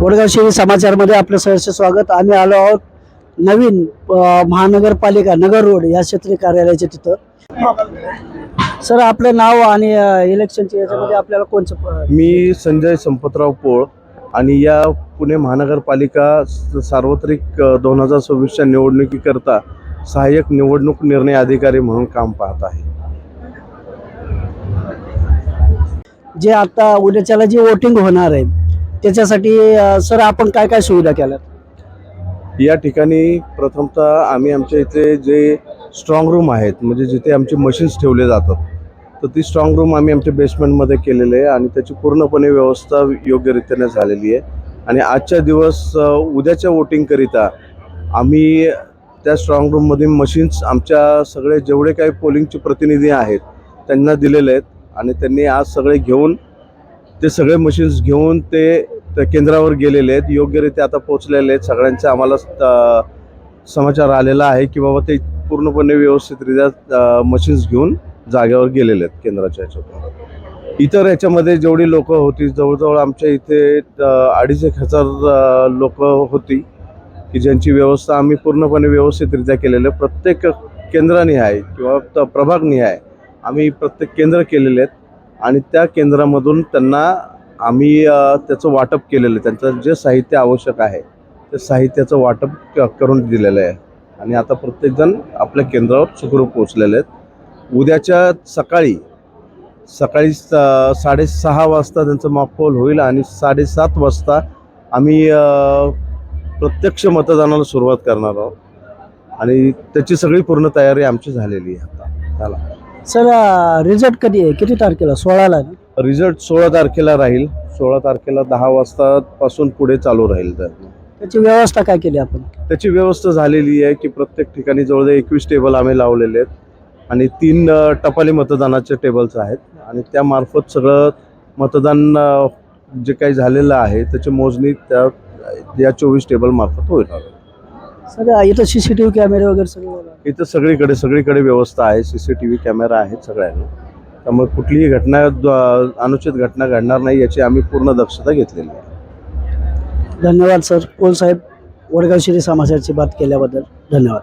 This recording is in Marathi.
वडगाव शहरी समाचारमध्ये आपलं सहर्ष स्वागत। आम्ही आलो आहोत नवीन महानगरपालिका नगर रोड या क्षेत्रीय कार्यालयाच्या तिथं। सर आपलं नाव आणि इलेक्शनच्या याच्यामध्ये आपल्याला कोणचं? मी संजय संपतराव पोळ आणि या पुणे महानगरपालिका सार्वत्रिक 2026च्या निवडणुकीकरता सहाय्यक निवडणूक निर्णय अधिकारी म्हणून काम पाहत आहे। जे आता उद्याच्याला जी वोटिंग होणार आहे त्याच्यासाठी सर आपण काय काय सुविधा केल्या? या ठिकाणी प्रथमतः आम्ही आमच्या इथे जे स्ट्रॉंग रूम आहेत, म्हणजे जिथे आमचे मशीन्स ठेवले जातात, तर ती स्ट्रॉंग रूम आम्ही आमच्या बेसमेंटमध्ये केलेले आहे आणि त्याची पूर्णपणे व्यवस्था योग्यरीतीने झालेली आहे। आणि आजच्या दिवस उद्याच्या वोटिंगकरिता आम्ही त्या स्ट्रॉंग रूममध्ये मशीन्स आमच्या सगळे जेवढे काही पोलिंगचे प्रतिनिधी आहेत त्यांना दिलेले आहेत आणि त्यांनी आज सगळे घेऊन ते सगळे मशीन्स घेऊन ते केंद्रावर गेलेले आहेत, योग्यरीत्या आता पोहोचलेले आहेत। सगळ्यांचा आम्हाला समाचार आलेला आहे की बाबा ते पूर्णपणे व्यवस्थितरित्या मशीन्स घेऊन जागेवर गेलेले आहेत केंद्राच्या ह्याच्यातून। इतर ह्याच्यामध्ये जेवढी लोकं होती, जवळजवळ आमच्या इथे 2,500 लोकं होती की ज्यांची व्यवस्था आम्ही पूर्णपणे व्यवस्थितरित्या केलेलं आहे। प्रत्येक केंद्रनिहाय किंवा प्रभागनिहाय आम्ही प्रत्येक केंद्र केलेले आहेत आणि त्या केंद्रामधून त्यांना आम्ही त्याचं वाटप केलेलं आहे। त्यांचं जे साहित्य आवश्यक आहे ते साहित्याचं वाटप करून दिलेलं आहे आणि आता प्रत्येकजण आपल्या केंद्रावर सुखरूप पोहोचलेले आहेत। उद्याच्या सकाळी 6:30 वाजता त्यांचं मॉकपोल होईल आणि 7:30 वाजता आम्ही प्रत्यक्ष मतदानाला सुरुवात करणार आहोत आणि त्याची सगळी पूर्ण तयारी आमची झालेली आहे आता त्याला। सर रिझल्ट कधी आहे? किती तारखेला? 16ला ना? रिझल्ट 16 तारखेला राहील। 16 तारखेला 10 वाजतापासून पुढे चालू राहील। त्याची व्यवस्था काय केली आपण? त्याची व्यवस्था झालेली आहे की प्रत्येक ठिकाणी जवळजवळ 21 टेबल आम्ही लावलेले आहेत आणि 3 टपाली मतदानाचे टेबल्स आहेत आणि त्यामार्फत सगळं मतदान जे काही झालेलं आहे त्याची मोजणी या 24 टेबल मार्फत होईल। सर इथं CCTV कॅमेरे वगैरे सगळं? इथं सगळीकडे व्यवस्था आहे, CCTV कॅमेरा आहेत सगळ्यांना, त्यामुळे कुठलीही घटना अनुचित घटना घडणार नाही याची आम्ही पूर्ण दक्षता घेतलेली आहे। धन्यवाद सर। पोळ साहेब, वडगाव शहरी समाचारची बात केल्याबद्दल धन्यवाद।